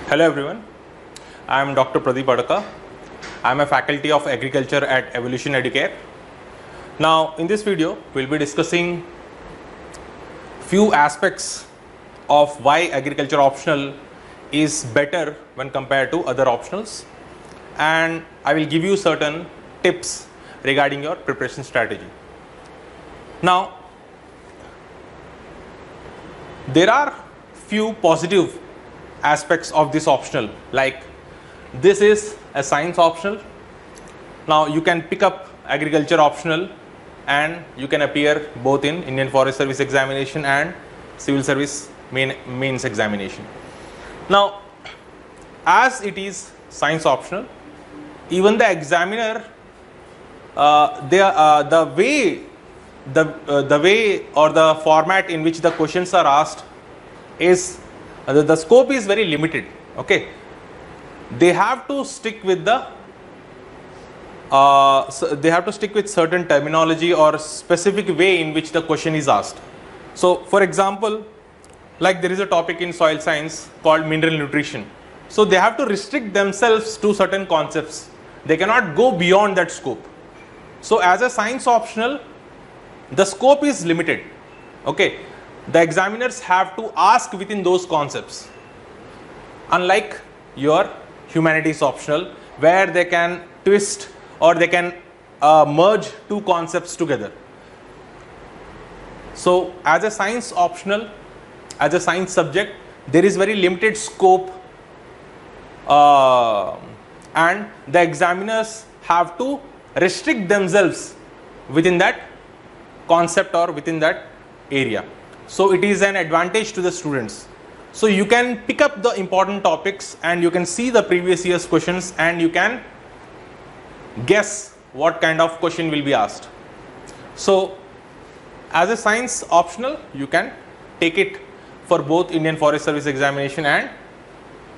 Hello everyone, I am Dr. Pradeep Adaka. I am a faculty of agriculture at Evolution Educare. Now in this video we will be discussing few aspects of why agriculture optional is better when compared to other optionals, and I will give you certain tips regarding your preparation strategy. Now there are few positive aspects of this optional, like this is a science optional. Now you can pick up agriculture optional and you can appear both in Indian Forest Service examination and civil service mains examination. Now as it is science optional, even the examiner the way or the format in which the questions are asked is the scope is very limited. Okay, they have to stick with certain terminology or specific way in which the question is asked. So for example, like there is a topic in soil science called mineral nutrition, so they have to restrict themselves to certain concepts. They cannot go beyond that scope. So as a science optional, the scope is limited. Okay, the examiners have to ask within those concepts, unlike your humanities optional where they can twist or they can merge two concepts together. So as a science optional, as a science subject, there is very limited scope, and the examiners have to restrict themselves within that concept or within that area. So it is an advantage to the students. So you can pick up the important topics and you can see the previous year's questions and you can guess what kind of question will be asked. So as a science optional, you can take it for both Indian Forest Service examination and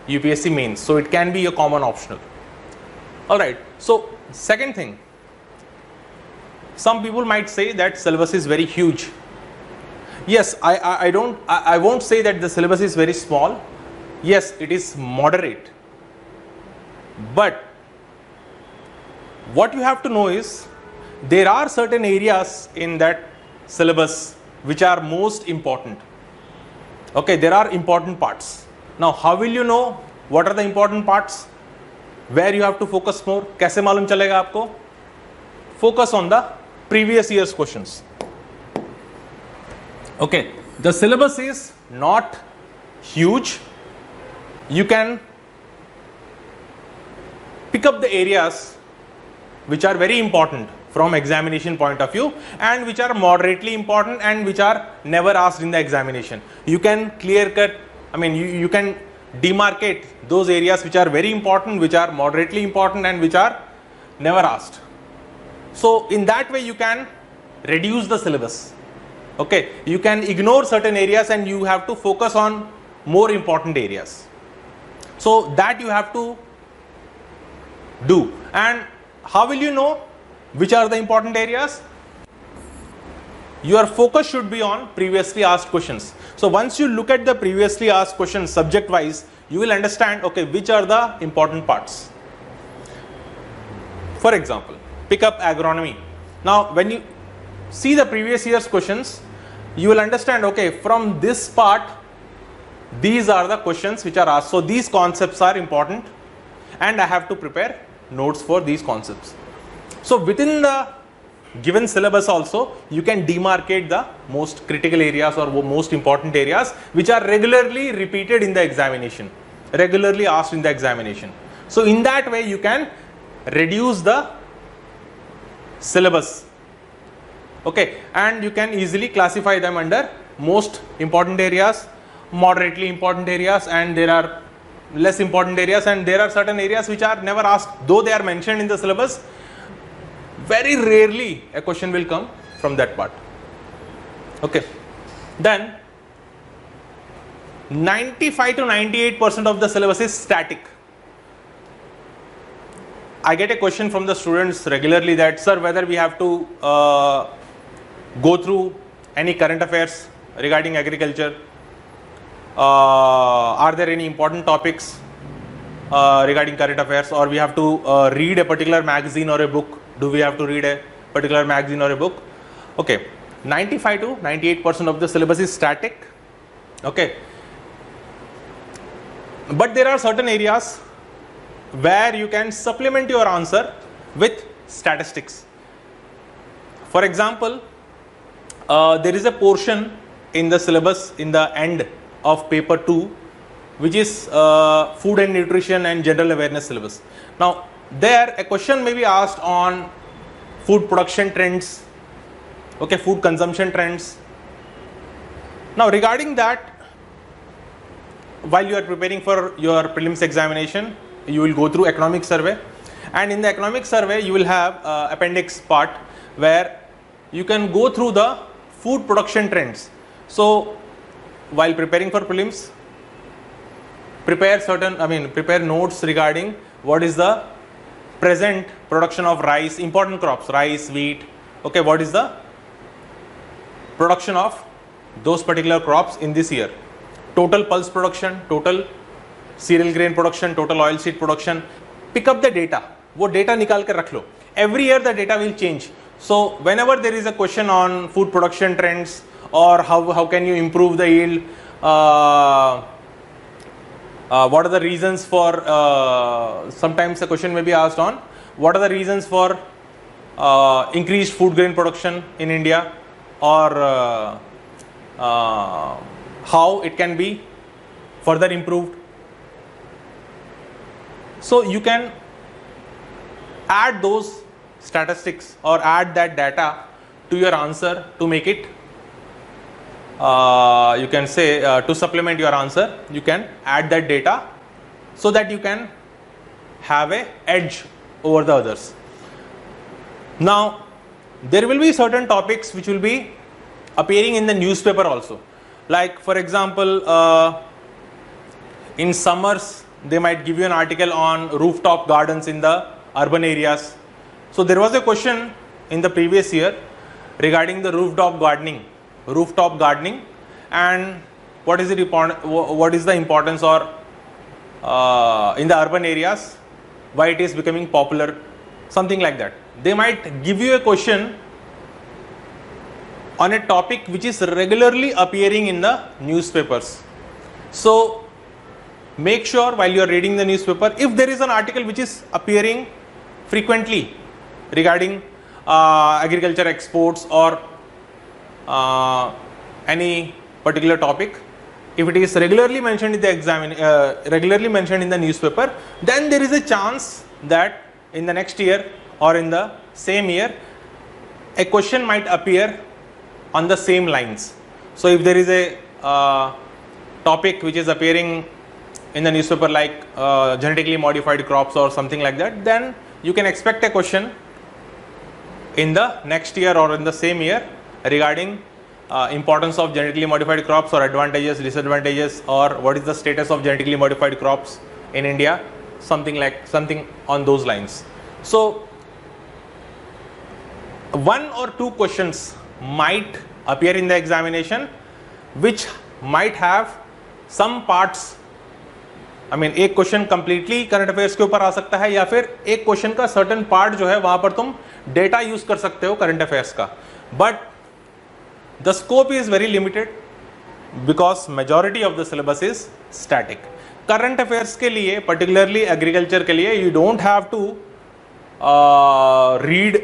UPSC mains. So it can be a common optional. Alright, so second thing, some people might say that syllabus is very huge. Yes, I won't say that the syllabus is very small. Yes, it is moderate. But what you have to know is there are certain areas in that syllabus which are most important. Okay, there are important parts. Now how will you know what are the important parts? Where you have to focus more? कैसे मालूम चलेगा आपको? Focus on the previous year's questions. Okay, the syllabus is not huge. You can pick up the areas which are very important from examination point of view and which are moderately important and which are never asked in the examination. You can clear cut, you can demarcate those areas which are very important, which are moderately important and which are never asked. So in that way you can reduce the syllabus. Okay, you can ignore certain areas and you have to focus on more important areas. So that you have to do. And how will you know which are the important areas? Your focus should be on previously asked questions. So once you look at the previously asked questions subject wise, you will understand, okay, which are the important parts. For example, pick up agronomy. Now when you see the previous year's questions, you will understand, okay, from this part these are the questions which are asked. So these concepts are important and I have to prepare notes for these concepts. So within the given syllabus also you can demarcate the most critical areas or most important areas which are regularly repeated in the examination, regularly asked in the examination. So in that way you can reduce the syllabus. Okay, and you can easily classify them under most important areas, moderately important areas, and there are less important areas, and there are certain areas which are never asked, though they are mentioned in the syllabus. Very rarely a question will come from that part. Okay, then 95 to 98% of the syllabus is static. I get a question from the students regularly that, sir, whether we have to go through any current affairs regarding agriculture, are there any important topics regarding current affairs, or we have to read a particular magazine or a book. Do we have to read a particular magazine or a book? Okay, 95 to 98% of the syllabus is static. Okay, but there are certain areas where you can supplement your answer with statistics. For example, there is a portion in the syllabus in the end of paper 2 which is food and nutrition and general awareness syllabus. Now there a question may be asked on food production trends, okay, food consumption trends. Now regarding that, while you are preparing for your prelims examination, you will go through economic survey, and in the economic survey you will have appendix part where you can go through the food production trends. So while preparing for prelims, prepare notes regarding what is the present production of rice, important crops, rice, wheat, okay, what is the production of those particular crops in this year, total pulse production, total cereal grain production, total oil seed production. Pick up the data, वो data निकाल कर रख लो. Every year the data will change. So whenever there is a question on food production trends or how can you improve the yield, what are the reasons for, sometimes a question may be asked on what are the reasons for increased food grain production in India, or how it can be further improved. So you can add those statistics or add that data to your answer to make it, you can say, to supplement your answer, you can add that data so that you can have a edge over the others. Now there will be certain topics which will be appearing in the newspaper also, like for example, in summers they might give you an article on rooftop gardens in the urban areas. So there was a question in the previous year regarding the rooftop gardening, and what is the importance or in the urban areas, why it is becoming popular, something like that. They might give you a question on a topic which is regularly appearing in the newspapers. So make sure while you are reading the newspaper, if there is an article which is appearing frequently regarding agriculture exports or any particular topic, if it is regularly mentioned in the regularly mentioned in the newspaper, then there is a chance that in the next year or in the same year a question might appear on the same lines. So if there is a topic which is appearing in the newspaper like genetically modified crops or something like that, then you can expect a question in the next year or in the same year regarding importance of genetically modified crops or advantages, disadvantages, or what is the status of genetically modified crops in India, something on those lines. So one or two questions might appear in the examination which might have some parts, एक question completely current affairs के ऊपर आ सकता है, या फिर एक question का certain part जो है वहां पर तुम डेटा यूज कर सकते हो करंट अफेयर्स का, but the scope is very limited because majority of the syllabus is static. Current affairs के लिए, पर्टिकुलरली एग्रीकल्चर के लिए, you don't have to read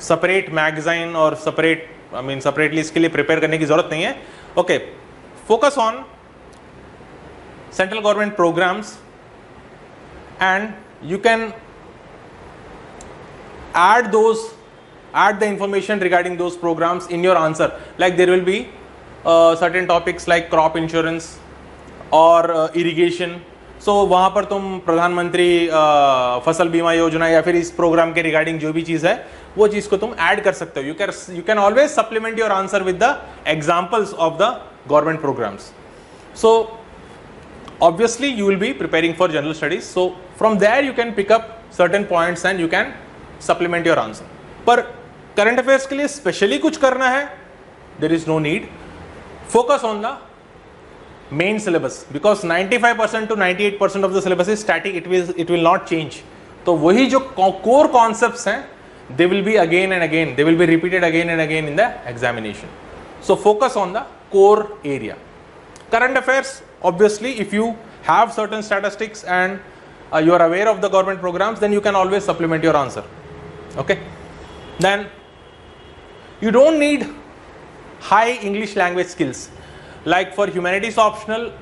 separate magazine और सेपरेटली इसके लिए प्रिपेयर करने की जरूरत नहीं है. Okay, focus on central government programs and you can add the information regarding those programs in your answer. Like there will be certain topics like crop insurance or irrigation. So वहाँ पर तुम प्रधानमंत्री फसल बीमा योजना या फिर इस प्रोग्राम के रिगार्डिंग जो भी चीज़ है वो चीज़ को तुम ऐड कर सकते हो. You can always supplement your answer with the examples of the government programs. So obviously you will be preparing for general studies, so from there you can pick up certain points and you can supplement your answer. पर current affairs के लिए specially कुछ करना है, there is no need. Focus on the main syllabus, because 95% to 98% of the syllabus is static, it will not change. तो वही जो core concepts हैं, they will be again and again, they will be repeated again and again in the examination. So focus on the core area. Current affairs, obviously, if you have certain statistics and you are aware of the government programs, then you can always supplement your answer. Okay, then you don't need high English language skills. Like for humanities optional,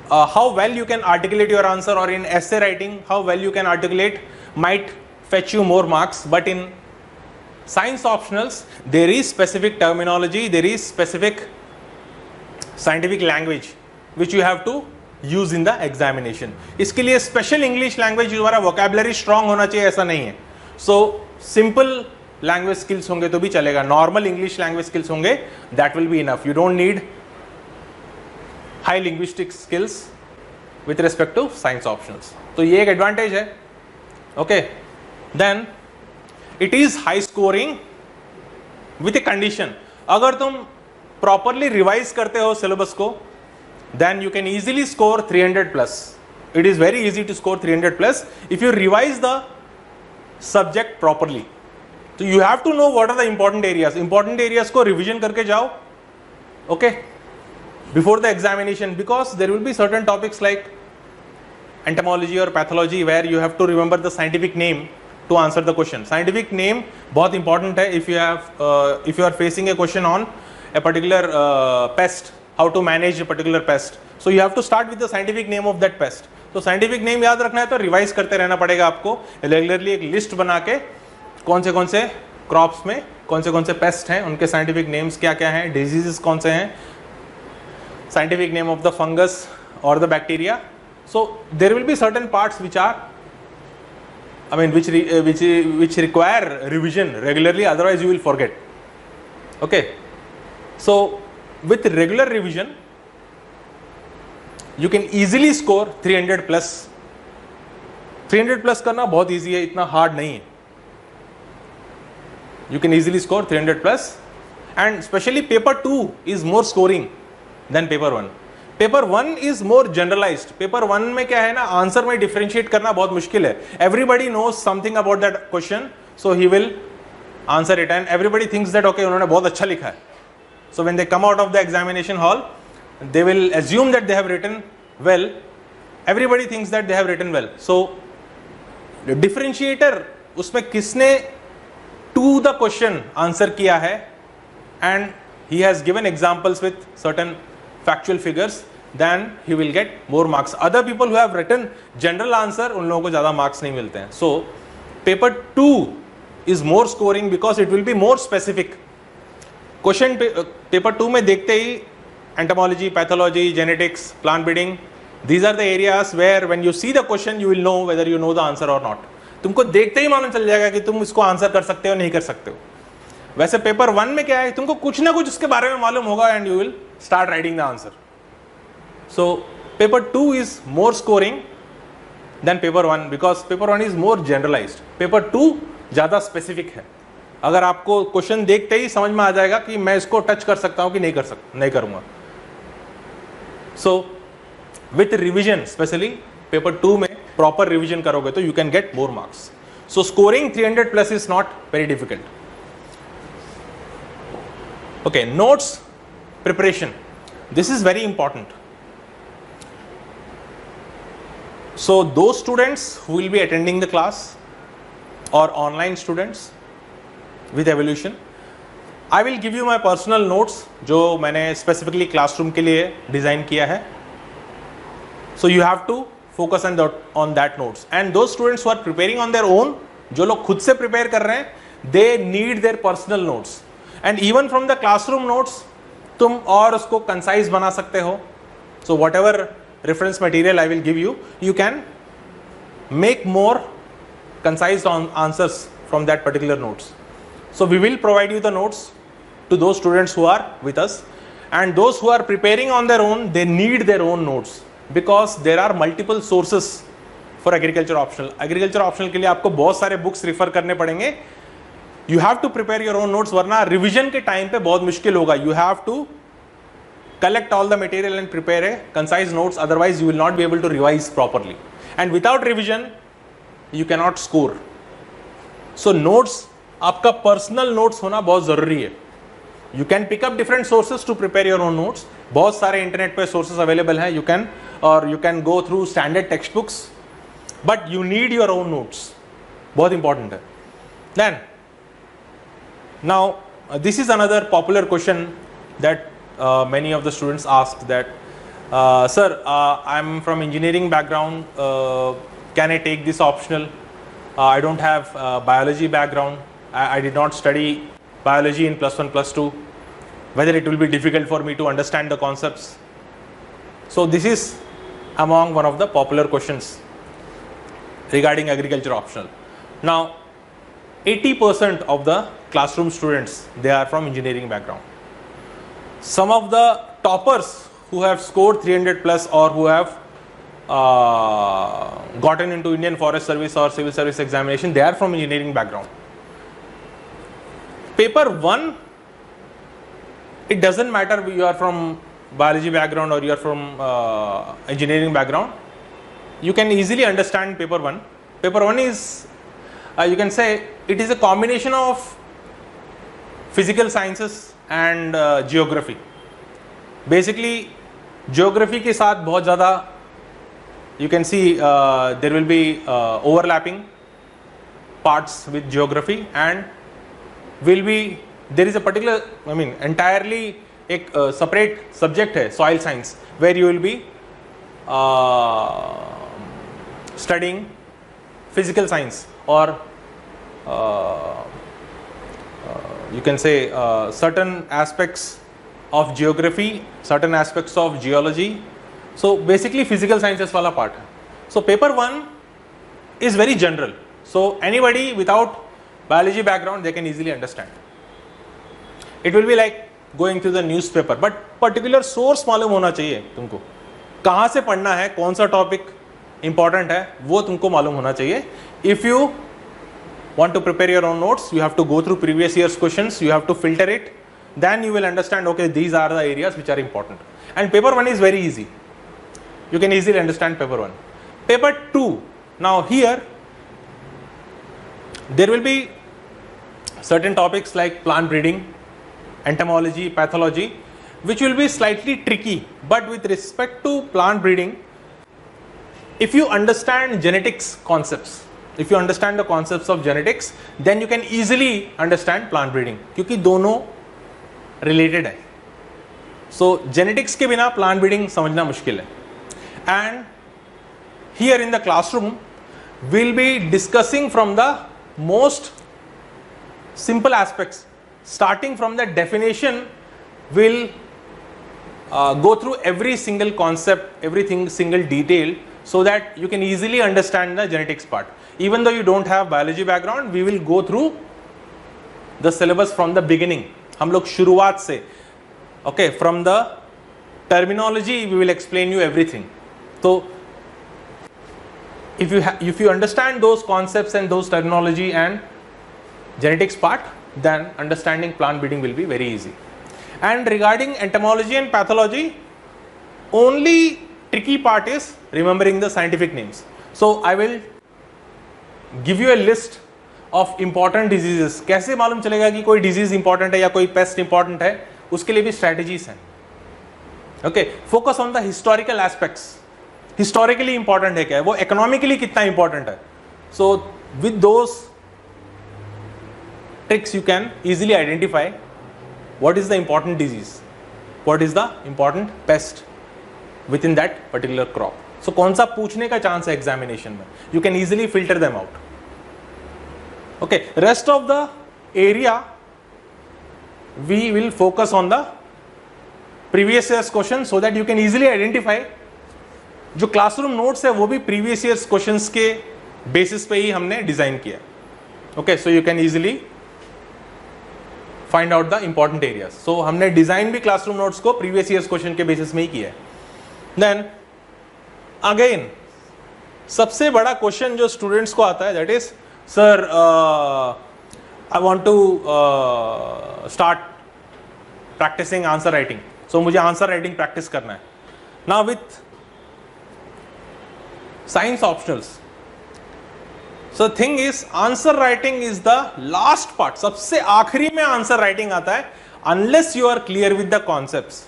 how well you can articulate your answer, or in essay writing, how well you can articulate might fetch you more marks. But in science optionals, there is specific terminology, there is specific scientific language which you have to use in the examination. इसके लिए special English language तुम्हारा vocabulary strong होना चाहिए ऐसा नहीं है. So simple language skills होंगे तो भी चलेगा, normal English language skills होंगे, that will be enough. You don't need high linguistic skills with respect to science optionals. तो ये एक advantage है. Okay, then it is high scoring with a condition. अगर तुम properly revise करते हो syllabus को, then you can easily score 300 plus. It is very easy to score 300 plus if you revise the subject properly. So you have to know what are the important areas. Important areas को revision करके जाओ. Okay, before the examination, because there will be certain topics like entomology or pathology where you have to remember the scientific name to answer the question. Scientific name बहुत important है if you are facing a question on a particular pest, how to manage a particular pest. So you have to start with the scientific name of that pest. तो scientific name याद रखना है तो revise करते रहना पड़ेगा आपको. Regularly एक लिस्ट बना के कौन से क्रॉप्स में कौन से पेस्ट हैं, उनके साइंटिफिक नेम्स क्या क्या हैं, डिजीजेस कौन से हैं, scientific name of the fungus और the bacteria. So there will be certain parts which are, I mean, which require revision regularly, otherwise you will forget. Okay, so with regular revision you can easily score 300 plus. 300 plus करना बहुत easy है, इतना hard नहीं है. You can easily score 300 plus, and especially paper 2 is more scoring than paper 1. Paper 1 is more generalised. Paper 1 में क्या है ना, आंसर में डिफरेंशिएट करना बहुत मुश्किल है. Everybody knows something about that question, so he will answer it and everybody thinks that okay उन्होंने बहुत अच्छा लिखा है. So when they come out of the examination hall they will assume that they have written well. Everybody thinks that they have written well. So differentiator उसमें किसने to the question answer किया है and he has given examples with certain factual figures, then he will get more marks. Other people who have written general answer, उन लोगों को ज़्यादा marks नहीं मिलते हैं. So paper 2 is more scoring because it will be more specific. Question paper 2 में देखते ही entomology, pathology, genetics, plant breeding, these are the areas where when you see the question you will know whether you know the answer or not. तुमको देखते ही मालूम चल जाएगा कि तुम इसको आंसर कर सकते हो नहीं कर सकते हो. वैसे पेपर 1 में क्या है, तुमको कुछ ना कुछ उसके बारे में मालूम होगा and you will start writing the answer. So paper 2 is more scoring than paper 1 because paper 1 is more generalised. Paper 2 ज़्यादा स्पेसिफिक है. अगर आपको क्वेश्चन देखते ही समझ में आ जाएगा कि मैं इसको टच कर सकता हूं कि नहीं करूंगा. So with revision, specially paper 2 में प्रॉपर रिविजन करोगे तो you can get more marks. So scoring 300 plus is not very difficult. Okay, notes preparation. This is very important. So those students who will be attending the class or online students with evolution, I will give you my personal notes जो मैंने specifically classroom के लिए design किया है. So you have to focus on that notes. And those students who are preparing on their own, जो लोग खुद से prepare कर रहे हैं, they need their personal notes. And even from the classroom notes तुम और उसको concise बना सकते हो. So whatever reference material I will give you, you can make more concise answers from that particular notes. So we will provide you the notes to those students who are with us, and those who are preparing on their own, they need their own notes because there are multiple sources for agriculture optional. Agriculture optional के लिए आपको बहुत सारे books refer करने पड़ेंगे. You have to prepare your own notes, वरना revision के time पे बहुत मुश्किल होगा. You have to collect all the material and prepare a concise notes, otherwise you will not be able to revise properly, and without revision you cannot score. So notes, आपका personal notes होना बहुत ज़रूरी है. You can pick up different sources to prepare your own notes. बहुत सारे internet पे sources available हैं. You can go through standard textbooks, but you need your own notes. बहुत important है. Then now this is another popular question that many of the students asked that, sir, I'm from engineering background. Can I take this optional? I don't have biology background. I did not study biology in +1, +2. Whether it will be difficult for me to understand the concepts. So this is among one of the popular questions regarding agriculture optional. Now 80% of the classroom students, they are from engineering background. Some of the toppers who have scored 300 plus or who have gotten into Indian Forest Service or Civil Service examination, they are from engineering background. Paper 1, it doesn't matter you are from biology background or you are from engineering background. You can easily understand paper 1. Paper 1 is, you can say, it is a combination of physical sciences and geography. Basically, geography के साथ बहुत ज़्यादा, you can see there will be overlapping parts with geography, and will be, there is a particular, I mean entirely एक separate subject है soil science, where you will be studying physical science or you can say certain aspects of geography, certain aspects of geology. So basically physical sciences वाला part है. So paper 1 is very general. So anybody without biology background, they can easily understand. It will be like going through the newspaper, but particular source मालूम होना चाहिए तुमको. कहाँ से पढ़ना है, कौन सा टॉपिक important है, वो तुमको मालूम होना चाहिए. If you want to prepare your own notes, you have to go through previous year's questions, you have to filter it, then you will understand, okay, these are the areas which are important. And paper 1 is very easy. You can easily understand paper 1. Paper 2, now here there will be certain topics like plant breeding, entomology, pathology, which will be slightly tricky. But with respect to plant breeding, if you understand genetics concepts, if you understand the concepts of genetics, then you can easily understand plant breeding, क्योंकि दोनों related है. So genetics के बिना plant breeding समझना मुश्किल है. And here in the classroom, we'll be discussing from the most simple aspects, starting from the definition. We'll go through every single concept, everything single detail, so that you can easily understand the genetics part. Even though you don't have biology background, we will go through the syllabus from the beginning. हम लोग शुरुआत से, okay, from the terminology we will explain you everything. So if you understand those concepts and those terminology and genetics part, then understanding plant breeding will be very easy. And regarding entomology and pathology, only tricky part is remembering the scientific names. So I will give you a list of important diseases. कैसे मालूम चलेगा कि कोई disease important है या कोई pest important है, उसके लिए भी strategies हैं. Okay, focus on the historical aspects. Historically important है क्या है, वो economically कितना important है. So with those tricks you can easily identify what is the important disease, what is the important pest within that particular crop. So कौन सा पूछने का chance है examination में, you can easily filter them out. Okay, rest of the area we will focus on the previous year's question, so that you can easily identify. जो classroom notes है वो भी प्रीवियस ईयर्स क्वेश्चंस के basis पे ही हमने design किया. Okay, so you can easily find out the important areas. So हमने डिजाइन भी क्लासरूम नोट्स को प्रीवियस ईयर्स क्वेश्चन के बेसिस में ही किया है. देन अगेन सबसे बड़ा क्वेश्चन जो स्टूडेंट्स को आता है, that is, sir I want to start practicing answer writing. So मुझे आंसर राइटिंग प्रैक्टिस करना है. Now with science optionals, so thing is answer writing is the last part. सबसे आखिरी में आंसर राइटिंग आता है, unless you are clear with the concepts.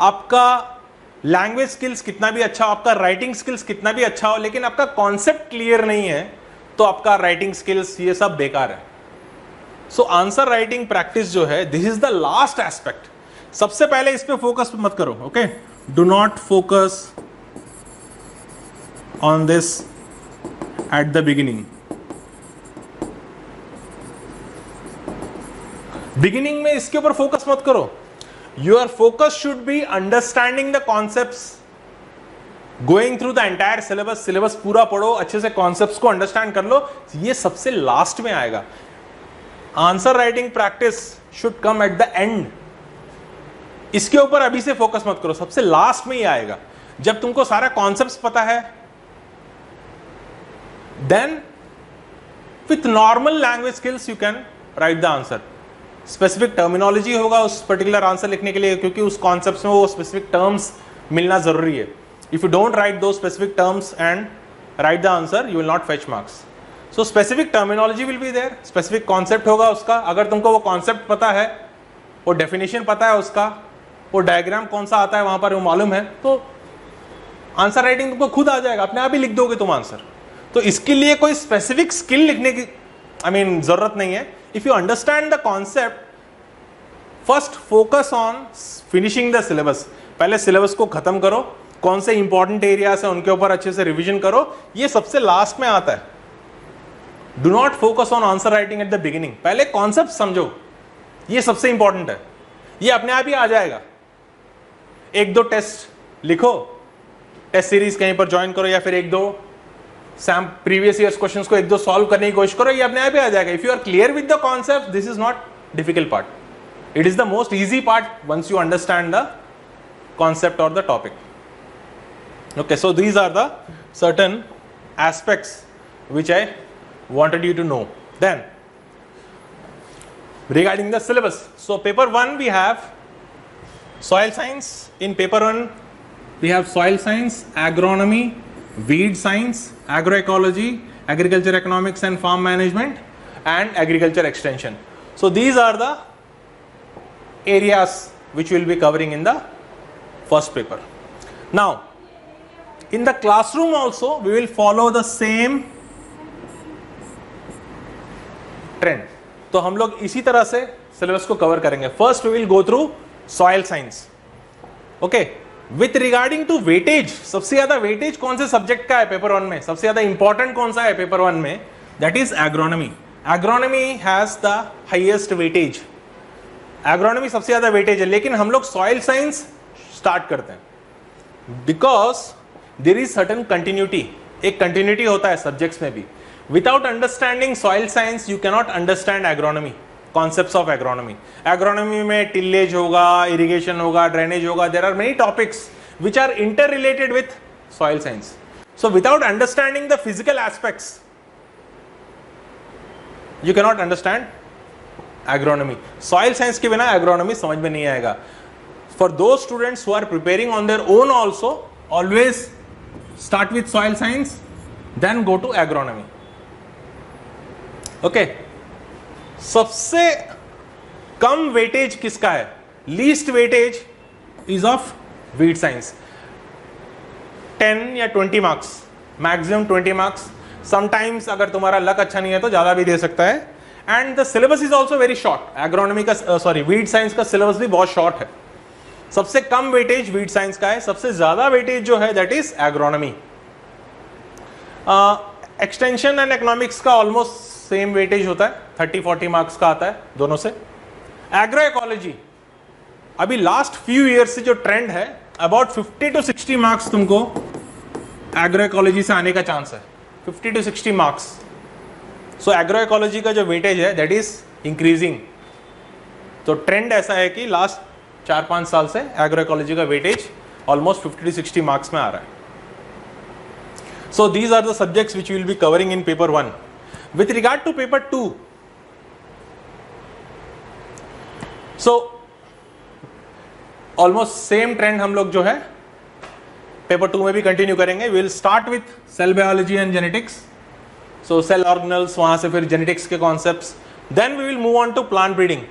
आपका language skills कितना भी अच्छा हो, आपका राइटिंग स्किल्स कितना भी अच्छा हो, लेकिन आपका कॉन्सेप्ट क्लियर नहीं है तो आपका राइटिंग स्किल्स ये सब बेकार है. सो आंसर राइटिंग प्रैक्टिस जो है, this is the last aspect. सबसे पहले इस पे फोकस मत करो. Okay, do not focus on this at the beginning. Beginning में इसके ऊपर फोकस मत करो. Your focus should be understanding the concepts, going through the entire syllabus. Syllabus पूरा पढ़ो, अच्छे से कॉन्सेप्ट्स को अंडरस्टैंड कर लो. ये सबसे लास्ट में आएगा. Answer writing practice should come at the end. इसके ऊपर अभी से फोकस मत करो, सबसे लास्ट में ही आएगा. जब तुमको सारा कॉन्सेप्ट्स पता है, then with normal language skills you can write the answer. Specific terminology होगा उस पर्टिकुलर आंसर लिखने के लिए, क्योंकि उस कॉन्सेप्ट में वो स्पेसिफिक टर्म्स मिलना जरूरी है. If you don't write those specific terms and write the answer, you will not fetch marks. So specific terminology will be there, specific concept होगा उसका. अगर तुमको वो कॉन्सेप्ट पता है, वो डेफिनेशन पता है उसका, वो डायग्राम कौन सा आता है वहां पर वो मालूम है, तो आंसर राइटिंग तुमको खुद आ जाएगा, अपने आप ही लिख दोगे तुम आंसर. तो इसके लिए कोई स्पेसिफिक स्किल लिखने की जरूरत नहीं है. If you understand the concept, first focus on finishing the syllabus. पहले सिलेबस को खत्म करो, कौन से इंपॉर्टेंट एरियाज है उनके ऊपर अच्छे से रिवीजन करो. ये सबसे लास्ट में आता है. Do not focus on answer writing at the beginning. पहले कॉन्सेप्ट समझो, ये सबसे इंपॉर्टेंट है. ये अपने आप ही आ जाएगा. एक दो टेस्ट लिखो, टेस्ट सीरीज कहीं पर ज्वाइन करो, या फिर एक दो सैम प्रीवियस ईयर्स क्वेश्चंस को एक दो सॉल्व करने की कोशिश करो, ये अपने आप ही आ जाएगा. If you are clear with the concept, this is not difficult part. It is the most easy part once you understand the concept और the topic. Okay, so these are the certain aspects which I wanted you to know. Then regarding the syllabus, so paper 1 we have soil science. In paper 1 we have soil science, agronomy, weed science, agroecology, agriculture economics and farm management, and agriculture extension. So these are the areas which we will be covering in the first paper. Now in the classroom also we will follow the same trend. तो हम लोग इसी तरह से syllabus को cover करेंगे. First we will go through soil science. Okay, with regarding to weightage, सबसे ज्यादा वेटेज कौन से सब्जेक्ट का है पेपर 1 में, सबसे ज्यादा इंपॉर्टेंट कौन सा है पेपर 1 में, that is agronomy. Agronomy has the highest weightage. Agronomy सबसे ज्यादा वेटेज है, लेकिन हम लोग सॉइल साइंस स्टार्ट करते हैं because there is certain continuity. एक कंटिन्यूटी होता है सब्जेक्ट्स में भी. Without understanding soil science, you cannot understand agronomy, concepts of agronomy. Agronomy में tillage होगा, irrigation होगा, drainage होगा. There are many topics which are interrelated with soil science. So without understanding the physical aspects, you cannot understand agronomy. Soil science के बिना agronomy समझ में नहीं आएगा. For those students who are preparing on their own also, always start with soil science, then go to agronomy. Okay, सबसे कम weightage किसका है, least weightage is of weed science. 10 या 20 मार्क्स, मैक्सिमम 20 मार्क्स. समटाइम्स अगर तुम्हारा luck अच्छा नहीं है तो ज्यादा भी दे सकता है. And the syllabus is also very short. Agronomy का वीड साइंस का सिलेबस भी बहुत शॉर्ट है. सबसे कम वेटेज वीड साइंस का है, सबसे ज्यादा वेटेज जो है that is agronomy. Extension and economics का ऑलमोस्ट सेम वेटेज होता है, 30-40 मार्क्स का आता है दोनों से. एग्रो इकोलॉजी अभी लास्ट फ्यू ईयर्स से जो ट्रेंड है, अबाउट 50 to 60 मार्क्स तुमको एग्रो इकोलॉजी से आने का चांस है. 50 to 60 marks. So agro ecology का जो वेटेज है दैट इज इंक्रीजिंग. तो ट्रेंड ऐसा है कि लास्ट 4-5 साल से एग्रो इकोलॉजी का वेटेज ऑलमोस्ट 50 to 60 मार्क्स में आ रहा है. So these are the subjects which will be covering in paper 1. With regard to paper 2, so almost same trend हम लोग जो है पेपर 2 में भी कंटिन्यू करेंगे. Will start with cell biology and genetics. So cell organelles, वहां से फिर जेनेटिक्स के concepts. Then we will move on to plant breeding.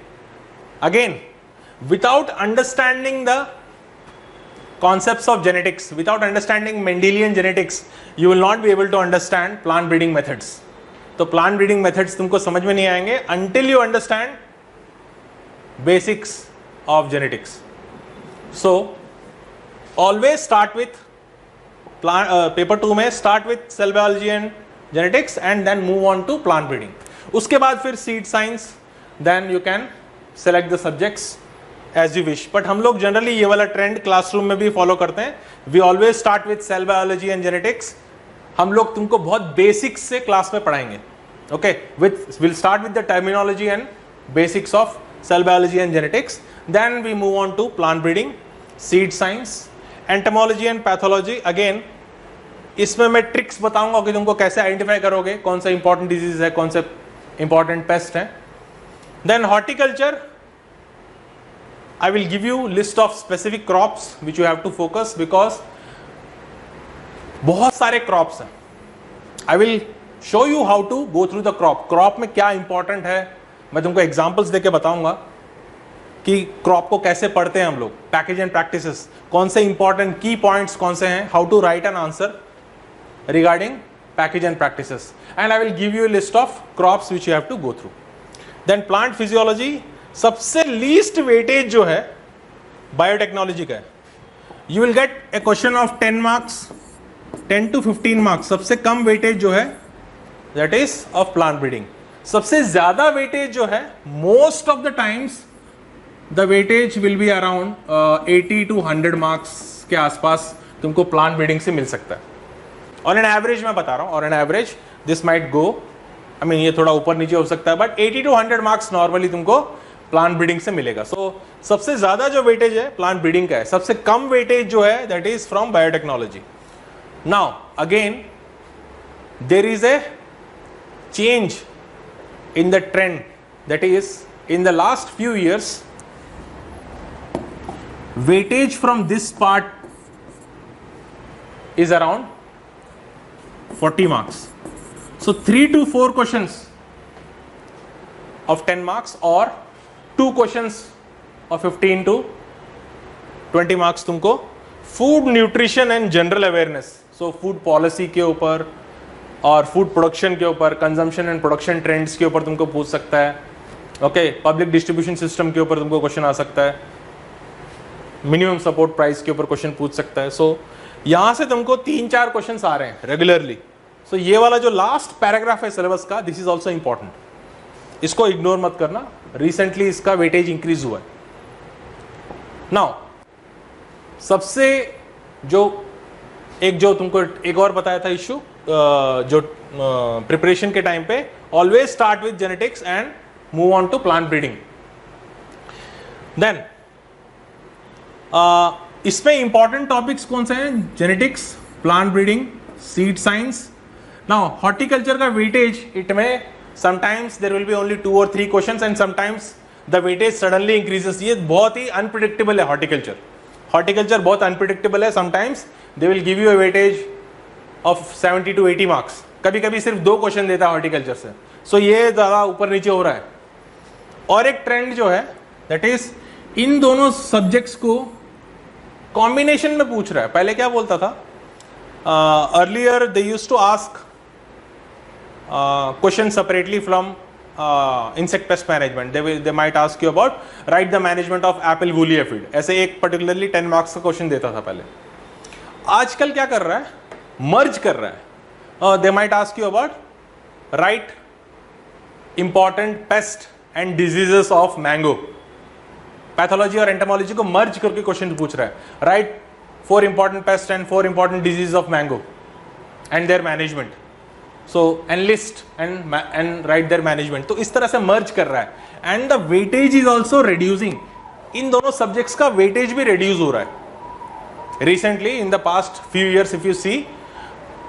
Again without understanding the concepts of genetics, without understanding Mendelian genetics, you will not be able to understand plant breeding methods. तो plant breeding methods तुमको समझ में नहीं आएंगे until you understand basics of genetics. So always start with paper 2 में start with cell biology and genetics and then move on to plant breeding. उसके बाद फिर seed science, then you can select the subjects as you wish. But हम लोग generally ये वाला trend classroom में भी फॉलो करते हैं. We always start with cell biology and genetics. हम लोग तुमको बहुत बेसिक्स से क्लास में पढ़ाएंगे. Okay, will start with the terminology and basics of cell biology and genetics. Then we move on to plant breeding, seed science, entomology and pathology. Again इसमें मैं tricks बताऊंगा कि तुमको कैसे आइडेंटिफाई करोगे कौन सा इंपॉर्टेंट डिजीज है, कौन से इंपॉर्टेंट पेस्ट है. Then horticulture, I will give you list of specific crops which you have to focus because बहुत सारे crops हैं. I will show you how to go through the crop. Crop में क्या important है मैं तुमको examples देके बताऊंगा कि crop को कैसे पढ़ते हैं हम लोग. Package and practices, कौन से important key points कौन से हैं, how to write an answer regarding package and practices, and I will give you a list of crops which you have to go through. Then plant physiology, सबसे least weightage जो है biotechnology का है. You will get A question of 10 marks, 10 to 15 marks. सबसे कम weightage जो है that is of plant breeding. सबसे ज्यादा वेटेज जो है most of the times the weightage will be around 80 to 100 marks के आसपास तुमको प्लांट ब्रीडिंग से मिल सकता है. ऑन एन एवरेज मैं बता रहा हूं, on an average this might go, I mean ये थोड़ा ऊपर नीचे हो सकता है, बट 80 to 100 मार्क्स नॉर्मली तुमको प्लांट ब्रीडिंग से मिलेगा. सो सबसे ज्यादा जो वेटेज है प्लांट ब्रीडिंग का है. सबसे कम वेटेज जो है that is from biotechnology. Now again there is a change in the trend, that is in the last few years weightage from this part is around 40 marks. So 3 to 4 questions of 10 marks or 2 questions of 15 to 20 marks तुमको food nutrition and general awareness, so food policy के ऊपर और food production के ऊपर, consumption and production trends के ऊपर तुमको पूछ सकता है. ओके, पब्लिक डिस्ट्रीब्यूशन सिस्टम के ऊपर तुमको क्वेश्चन आ सकता है. मिनिमम सपोर्ट प्राइस के ऊपर क्वेश्चन पूछ सकता है. सो यहां से तुमको 3-4 क्वेश्चन आ रहे हैं रेगुलरली. सो ये वाला जो लास्ट पैराग्राफ है सिलेबस का, दिस इज ऑल्सो इंपॉर्टेंट. इसको इग्नोर मत करना. रिसेंटली इसका वेटेज इंक्रीज हुआ है. नाउ सबसे जो तुमको एक और बताया था इश्यू, जो प्रिपरेशन के टाइम पे always start with genetics and move on to plant breeding. Then इसमें इंपॉर्टेंट टॉपिक्स कौन से हैं? Genetics, plant breeding, seed science. Now horticulture का वेटेज, इट में sometimes there will be only 2 or 3 questions and sometimes the weightage suddenly increases. ये बहुत ही unpredictable है horticulture. Horticulture बहुत अनप्रिडिक्टेबल है. Sometimes they will give you a weightage of 70 to 80 marks. कभी कभी सिर्फ 2 क्वेश्चन देता है हॉर्टिकल्चर से. सो ये ज़्यादा ऊपर नीचे हो रहा है. और एक ट्रेंड जो है दैट इज इन दोनों सब्जेक्ट्स को कॉम्बिनेशन में पूछ रहा है. पहले क्या बोलता था, earlier they used to ask question separately from insect pest management. They might ask you about write the management of apple woolly aphid. ऐसे एक particularly 10 marks का क्वेश्चन देता था पहले. आजकल क्या कर रहा है, मर्ज कर रहा है. They might ask you about write important pest and diseases of mango. Pathology और एंटोमोलॉजी को मर्ज करके क्वेश्चन पूछ रहा है. Right 4 important pests and 4 important diseases of mango and their management. So enlist and write their management. तो इस तरह से मर्ज कर रहा है. And the weightage is also reducing. इन दोनों सब्जेक्ट्स का वेटेज भी रिड्यूस हो रहा है. Recently in the past few years if you see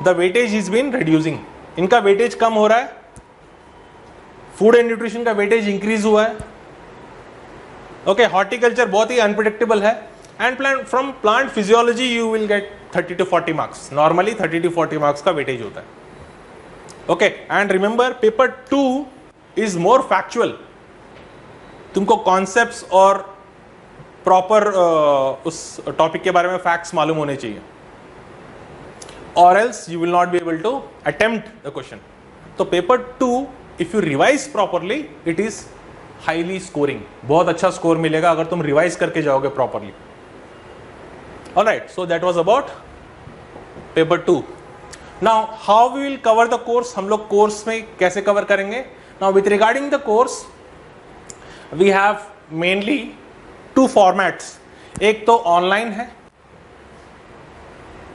the weightage is been reducing. इनका वेटेज कम हो रहा है. फूड एंड न्यूट्रिशन का वेटेज इंक्रीज हुआ है. ओके, हॉर्टिकल्चर बहुत ही अनप्रिडिक्टेबल है and from plant physiology you will get 30 to 40 marks. Normally 30 to 40 marks का weightage होता है. Okay, and remember paper 2 is more factual. तुमको concepts और proper उस topic के बारे में facts मालूम होने चाहिए, or else you will not be able to attempt the question. तो paper 2 if you revise properly it is highly scoring. बहुत अच्छा score मिलेगा अगर तुम revise करके जाओगे properly. Alright, so that was about paper 2. Now how we will cover the course, हम लोग course में कैसे cover करेंगे? Now with regarding the course we have mainly two formats. एक तो online है,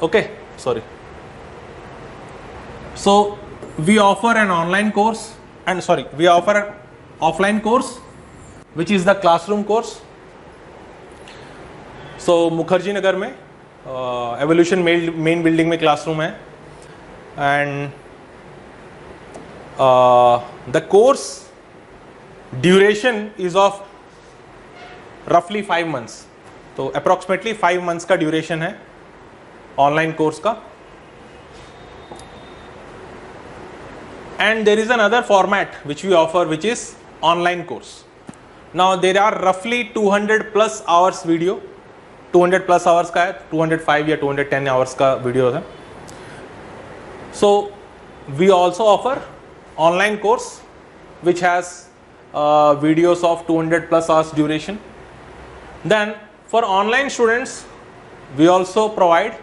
okay, sorry. So we offer an online course and we offer an offline course which is the classroom course. So Mukherjee Nagar में evolution main building में classroom है, and the course duration is of रफली 5 months. तो approximately 5 months का duration है online course का. And there is another format which we offer which is online course. Now there are roughly 200 plus hours video. 200 plus hours का है, 205 या 210 hours का video है. So we also offer online course which has videos of 200 plus hours duration. Then for online students we also provide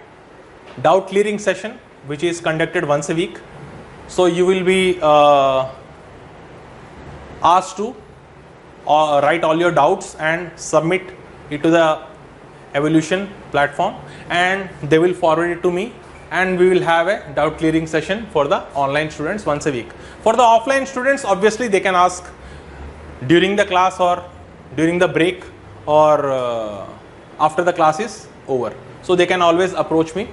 doubt clearing session which is conducted once a week. So you will be asked to write all your doubts and submit it to the evolution platform, and they will forward it to me, and we will have a doubt clearing session for the online students once a week. For the offline students, obviously they can ask during the class or during the break or after the class is over. So they can always approach me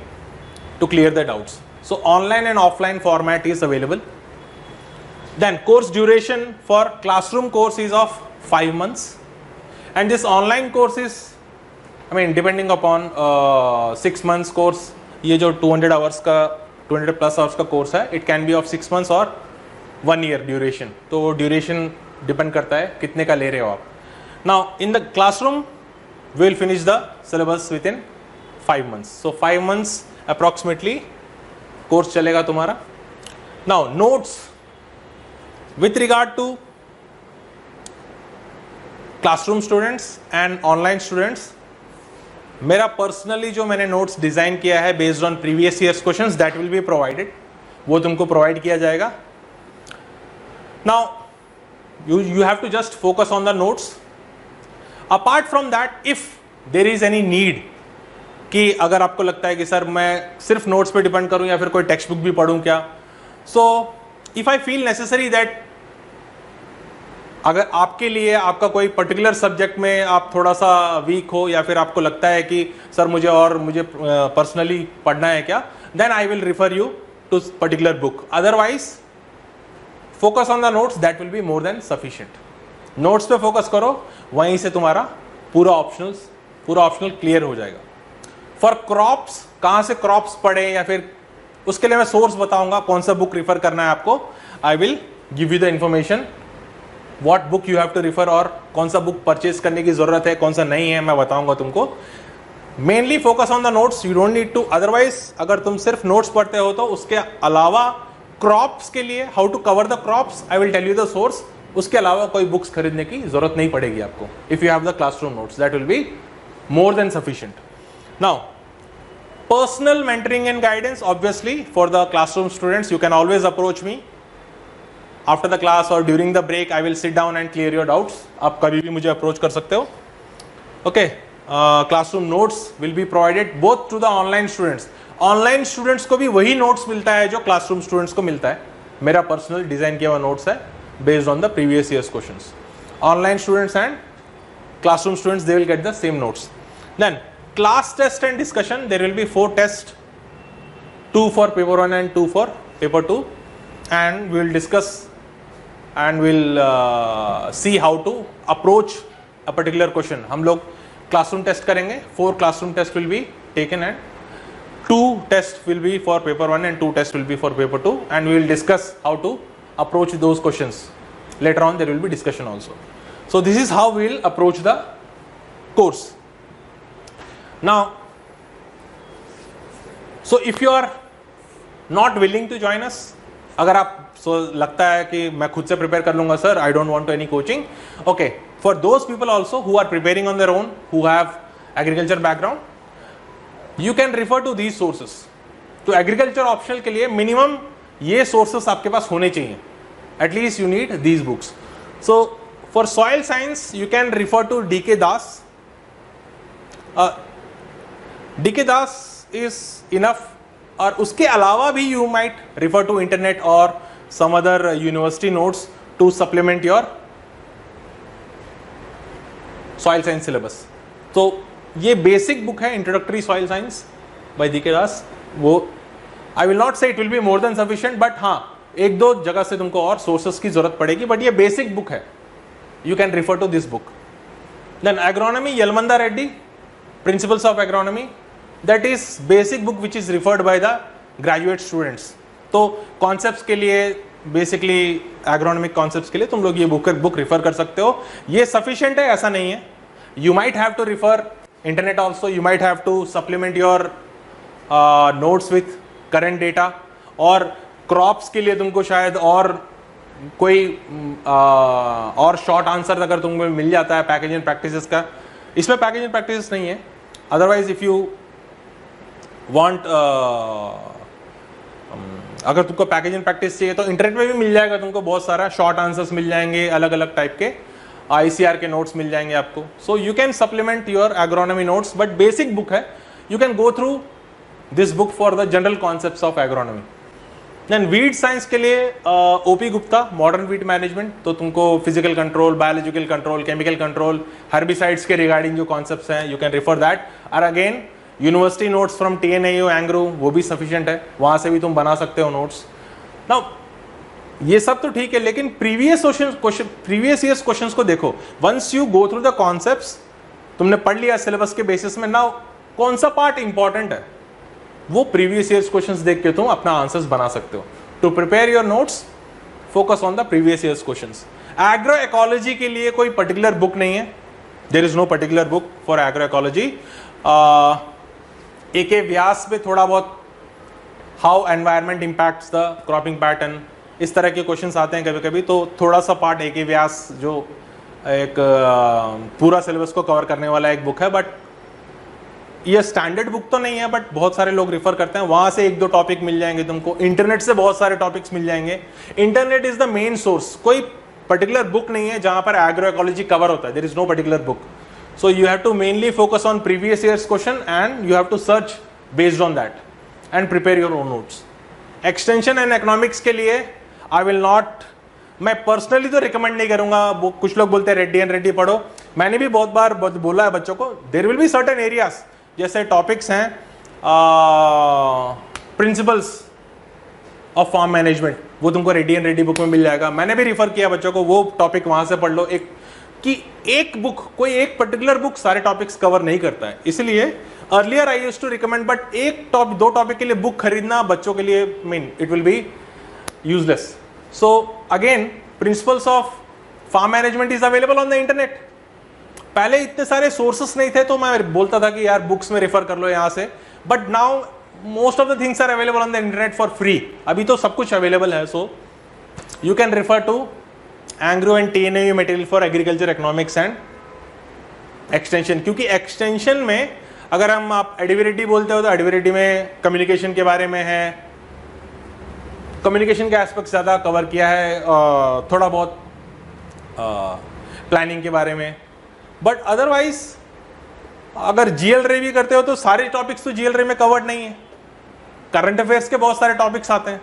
to clear the doubts. So online and offline format is available. Then course duration for classroom course is of 5 months, and this online course is, I mean, depending upon 6 months course. ये जो 200 hours का 200 plus hours का course है, it can be of 6 months or 1 year duration. तो duration depend करता है कितने का ले रहे हो आप. Now in the classroom we will finish the syllabus within 5 months. So 5 months approximately course चलेगा तुम्हारा. Now notes with regard to classroom students and online students, मेरा पर्सनली जो मैंने नोट्स डिजाइन किया है based on previous years questions, that will be provided. वो तुमको provide किया जाएगा. Now you have to just focus on the notes. Apart from that, if there is any need कि अगर आपको लगता है कि सर मैं सिर्फ नोट्स पे डिपेंड करूं या फिर कोई टेक्स्ट बुक भी पढूं क्या, so if I feel necessary that अगर आपके लिए आपका कोई पर्टिकुलर सब्जेक्ट में आप थोड़ा सा वीक हो या फिर आपको लगता है कि सर मुझे पर्सनली पढ़ना है क्या, then I will refer you to particular book. Otherwise focus on the notes, that will be more than sufficient. Notes पे फोकस करो, वहीं से तुम्हारा पूरा ऑप्शनल क्लियर हो जाएगा. फॉर क्रॉप्स, कहाँ से क्रॉप्स पढ़े या फिर उसके लिए मैं सोर्स बताऊंगा, कौन सा बुक रिफर करना है आपको. I will give you the information what book you have to refer, और कौन सा बुक परचेज करने की जरूरत है, कौन सा नहीं है, मैं बताऊंगा तुमको. Mainly focus on the notes, you don't need to. Otherwise अगर तुम सिर्फ नोट्स पढ़ते हो तो उसके अलावा क्रॉप्स के लिए how to cover the crops, I will tell you the source. उसके अलावा कोई बुक्स खरीदने की जरूरत नहीं पड़ेगी आपको. If you have the classroom notes, that will be more than sufficient. Now, personal mentoring and guidance, obviously for the classroom students, you can always approach me after the class or during the break. I will sit down and clear your doubts. आप कभी भी मुझे approach कर सकते हो. Okay, classroom notes will be provided both to the online students. Online students को भी वही notes मिलता है जो classroom students को मिलता है. मेरा personal design किया हुआ notes है based on the previous year's questions. Online students and classroom students, they will get the same notes. Then class test and discussion, there will be 4 tests, 2 for paper 1 and 2 for paper 2, and we will discuss and we'll see how to approach a particular question. हम लोग classroom test करेंगे, 4 classroom tests will be taken and 2 tests will be for paper 1 and 2 tests will be for paper 2, and we will discuss how to approach those questions. Later on there will be discussion also. So this is how we will approach the course. Now, so if you are not willing to join us, अगर आप लगता है कि मैं खुद से prepare कर लूंगा sir, I don't want to any coaching, okay, for those people also who are preparing on their own, who have agriculture background, you can refer to these sources. तो एग्रीकल्चर ऑप्शनल के लिए minimum ये sources आपके पास होने चाहिए, at least you need these books. So for soil science you can refer to DK Das. DK Das is enough, और उसके अलावा भी you might refer to internet और some other university notes to supplement your soil science syllabus. तो ये basic book है introductory soil science by DK Das. वो I will not say it will be more than sufficient, but हाँ, एक दो जगह से तुमको और सोर्सेस की जरूरत पड़ेगी, बट ये बेसिक बुक है, you can refer to this book. Then agronomy, Yalamanda Reddy, principles of agronomy, that is basic book which is referred by the graduate students. तो कॉन्सेप्ट्स के लिए, बेसिकली एग्रोनॉमिक कॉन्सेप्ट्स के लिए तुम लोग ये बुक रिफर कर सकते हो. ये सफिशिएंट है ऐसा नहीं है, you might have to refer internet also, you might have to supplement your notes with current data, और क्रॉप्स के लिए तुमको शायद और कोई और शॉर्ट आंसर अगर तुमको मिल जाता है पैकेज एंड प्रैक्टिसेस का. इसमें पैकेज एंड प्रैक्टिसेस नहीं है, अदरवाइज इफ यू वांट अगर तुमको पैकेज एंड प्रैक्टिस चाहिए तो इंटरनेट पे भी मिल जाएगा तुमको, बहुत सारा शॉर्ट आंसर्स मिल जाएंगे, अलग अलग टाइप के ICR के नोट्स मिल जाएंगे आपको. So you can supplement your agronomy notes, but basic book है, you can go through this book for the general concepts of agronomy. Then weed science के लिए OP Gupta, modern weed management. तो तुमको physical control, biological control, chemical control, herbicides के regarding जो concepts हैं, you can refer that. और again university notes from TNAU agro, वो भी सफिशिएंट है, वहां से भी तुम बना सकते हो नोट्स. नाउ ये सब तो ठीक है, लेकिन प्रीवियस ईयर्स क्वेश्चंस को देखो. Once you go through the concepts, तुमने पढ़ लिया सिलेबस के बेसिस में, नाउ कौन सा पार्ट इंपॉर्टेंट है वो प्रीवियस ईयर्स क्वेश्चंस देख के तुम अपना आंसर्स बना सकते हो. To prepare your notes, focus on the previous years questions. Agro ecology के लिए कोई पर्टिकुलर बुक नहीं है, there is no particular book for agro ecology. AK Vyas में थोड़ा बहुत how environment impacts the cropping pattern, इस तरह के क्वेश्चंस आते हैं कभी कभी, तो थोड़ा सा पार्ट AK व्यास जो एक पूरा सिलेबस को कवर करने वाला एक बुक है, बट ये स्टैंडर्ड बुक तो नहीं है, बट बहुत सारे लोग रिफर करते हैं, वहां से एक दो टॉपिक मिल जाएंगे तुमको. इंटरनेट से बहुत सारे टॉपिक्स मिल जाएंगे. Internet is the main source, कोई पर्टिकुलर बुक नहीं है जहां पर एग्रो इकोलॉजी कवर होता है, there is no particular book. So you have to mainly focus on previous year's question and you have to search based on that and prepare your own notes. Extension and economics के लिए I will not, मैं personally तो recommend नहीं करूँगा. कुछ लोग बोलते हैं रेड्डी एंड रेड्डी पढ़ो, मैंने भी बहुत बार बोला है बच्चों को. There will be certain areas, जैसे टॉपिक्स हैं प्रिंसिपल्स ऑफ फार्म मैनेजमेंट, वो तुमको रेड्डी एंड रेड्डी बुक में मिल जाएगा. मैंने भी रिफर किया बच्चों को, वो टॉपिक वहां से पढ़ लो. एक बुक, कोई एक पर्टिकुलर बुक सारे टॉपिक्स कवर नहीं करता है, इसलिए earlier I used to recommend, but दो टॉपिक के लिए बुक खरीदना बच्चों के लिए it will be useless. So again, principles of farm management is available on the internet. पहले इतने सारे सोर्सेस नहीं थे तो मैं बोलता था कि यार बुक्स में रेफर कर लो यहां से, but now most of the things are available on the internet for free. अभी तो सब कुछ अवेलेबल है. So you can refer to agro and TNAU material for agriculture economics and extension. क्योंकि एक्सटेंशन में अगर आप एडिविरेडी बोलते हो तो एडिविरेडी में कम्युनिकेशन के बारे में है, कम्युनिकेशन के एस्पेक्ट ज़्यादा कवर किया है, थोड़ा बहुत प्लानिंग के बारे में. बट अदरवाइज अगर GL रे भी करते हो तो सारे टॉपिक्स तो GL रे में कवर्ड नहीं है. करंट अफेयर्स के बहुत सारे टॉपिक्स आते हैं.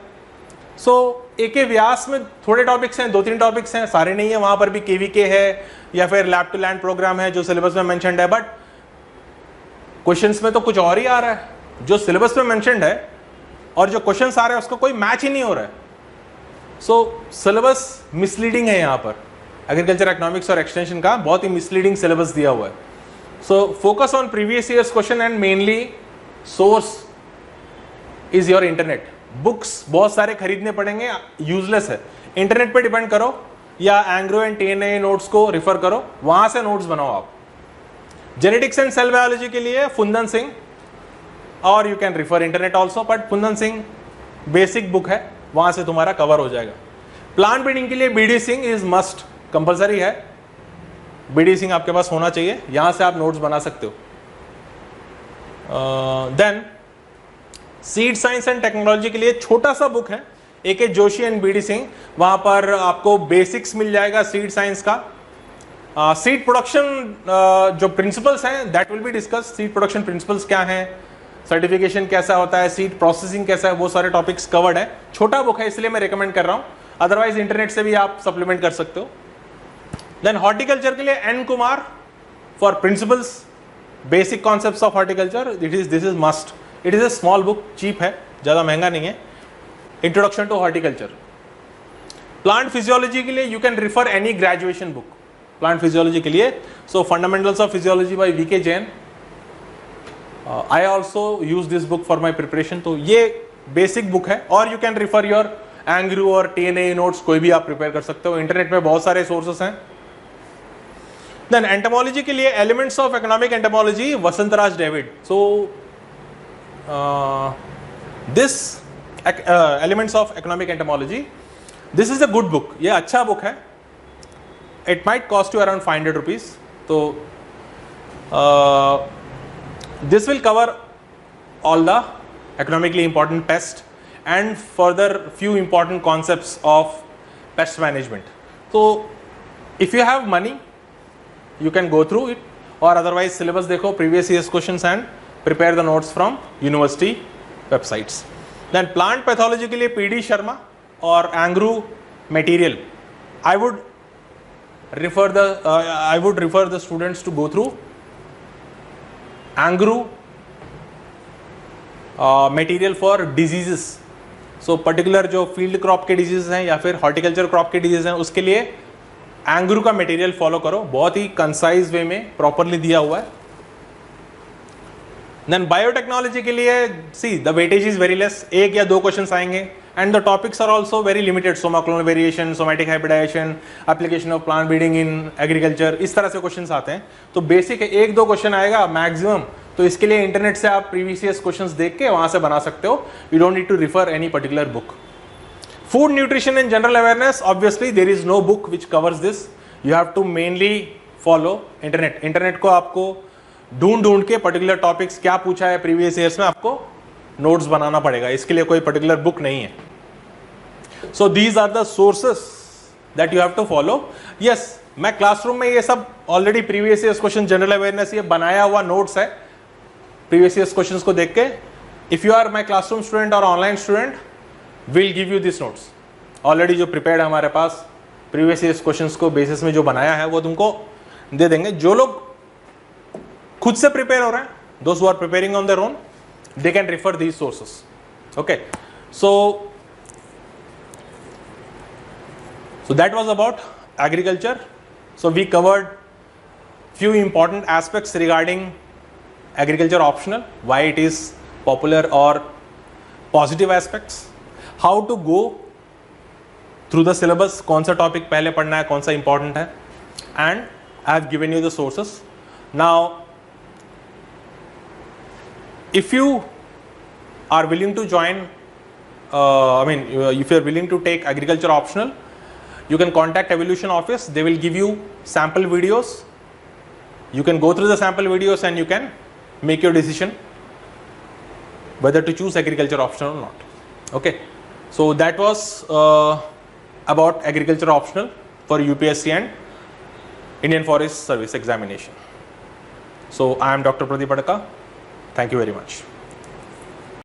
सो AK व्यास में थोड़े टॉपिक्स हैं, 2-3 टॉपिक्स हैं, सारे नहीं है. वहां पर भी KVK है या फिर लैब टू लैंड प्रोग्राम है जो सिलेबस में मेंशन्ड है, बट क्वेश्चंस में तो कुछ और ही आ रहा है. जो सिलेबस में मेंशन्ड है और जो क्वेश्चंस आ रहे हैं उसका कोई मैच ही नहीं हो रहा है. सो सिलेबस मिसलीडिंग है. यहाँ पर एग्रीकल्चर इकोनॉमिक्स और एक्सटेंशन का बहुत ही मिसलीडिंग सिलेबस दिया हुआ है. So focus on previous year's question and mainly source is your internet. Books बहुत सारे खरीदने पड़ेंगे, यूजलेस है. इंटरनेट पे डिपेंड करो या एंग्रो एंड TNA नोट्स को रिफर करो, वहां से नोट्स बनाओ आप. जेनेटिक्स एंड सेल बायोलॉजी के लिए फुंदन सिंह, और you can refer internet also, but Phundan Singh basic book है, वहां से तुम्हारा कवर हो जाएगा. प्लांट ब्रीडिंग के लिए BD Singh is must, compulsory है. BD सिंह आपके पास होना चाहिए, यहां से आप नोट्स बना सकते हो. Then seed science and technology के लिए छोटा सा बुक है, AK Joshi and BD Singh, वहां पर आपको बेसिक्स मिल जाएगा सीड साइंस का. सीड प्रोडक्शन जो प्रिंसिपल्स हैं that will be discuss. Seed production principles क्या हैं, सर्टिफिकेशन कैसा होता है, सीड प्रोसेसिंग कैसा है, वो सारे टॉपिक्स कवर्ड है. छोटा बुक है इसलिए मैं रिकमेंड कर रहा हूं, अदरवाइज इंटरनेट से भी आप सप्लीमेंट कर सकते हो. देन हॉर्टिकल्चर के लिए N Kumar for principles, basic concepts of horticulture. This is must. It is a small book, cheap है, ज्यादा महंगा नहीं है. Introduction to horticulture. Plant physiology के लिए you can refer any graduation book. Plant physiology के लिए so fundamentals of physiology by VK Jain. I also use this book for my preparation. तो ये बेसिक बुक है, और यू कैन रिफर योर एंग्रू और TNA नोट्स, कोई भी आप प्रिपेयर कर सकते हो. इंटरनेट में बहुत सारे सोर्सेस हैं. देन एंटोमोलॉजी के लिए elements of economic entomology, Vasantharaj David. So this elements of economic entomology, this is a good book. ये अच्छा बुक है. It might cost you around 500 rupees. तो this will cover all the economically important pest and further few important concepts of pest management. So if you have money you can go through it, or otherwise syllabus देखो, previous year's questions and prepare the notes from university websites. Then plant pathology के लिए PD Sharma और Angru material, I would refer the students to go through Angru material for diseases. So particular जो field crop के disease हैं या फिर horticulture crop के disease हैं, उसके लिए एंग्रू का मटेरियल फॉलो करो, बहुत ही कंसाइज वे में प्रॉपरली दिया हुआ है. देन बायोटेक्नोलॉजी के लिए see the weightage is very less, 1 या 2 क्वेश्चंस आएंगे, and the topics are also very limited. Somaclonal variation, somatic hybridization, application of plant breeding in agriculture, इस तरह से क्वेश्चंस आते हैं. तो बेसिक है, 1-2 क्वेश्चन आएगा मैक्सिमम. तो इसके लिए इंटरनेट से आप प्रीवियस ईयर्स क्वेश्चंस देख के वहां से बना सकते हो. You don't need to refer any particular book. Food nutrition and general awareness, obviously there is no book which covers this. You have to mainly follow internet. Internet को आपको ढूंढ के पर्टिकुलर टॉपिक्स क्या पूछा है प्रीवियस ईयर्स में, आपको notes बनाना पड़ेगा. इसके लिए कोई पर्टिकुलर बुक नहीं है. So these are the sources that you have to follow. Yes, मैं क्लासरूम में ये सब already previous years question, general awareness, ये बनाया हुआ नोट्स है प्रीवियस ईयर्स क्वेश्चंस को देख के. If you are my classroom student और online student, will give you this notes. Already जो प्रिपेयर्ड है हमारे पास प्रीवियस ईयर्स क्वेश्चंस को बेसिस में जो बनाया है वो तुमको दे देंगे. जो लोग खुद से प्रिपेयर हो रहे हैं, those who are preparing on their own, they can refer these sources. Okay, so that was about agriculture. So we covered few important aspects regarding agriculture optional, why it is popular or positive aspects, how to go through the syllabus, कौन सा topic पहले पढ़ना है, कौन सा important है, and I have given you the sources. Now if you are willing to join, if you are willing to take agriculture optional, you can contact Evolution office. They will give you sample videos. You can go through the sample videos and you can make your decision whether to choose agriculture optional or not. Okay, so that was about agriculture optional for UPSC and Indian Forest Service examination. So I am Dr. Pradeep Adaka. Thank you very much.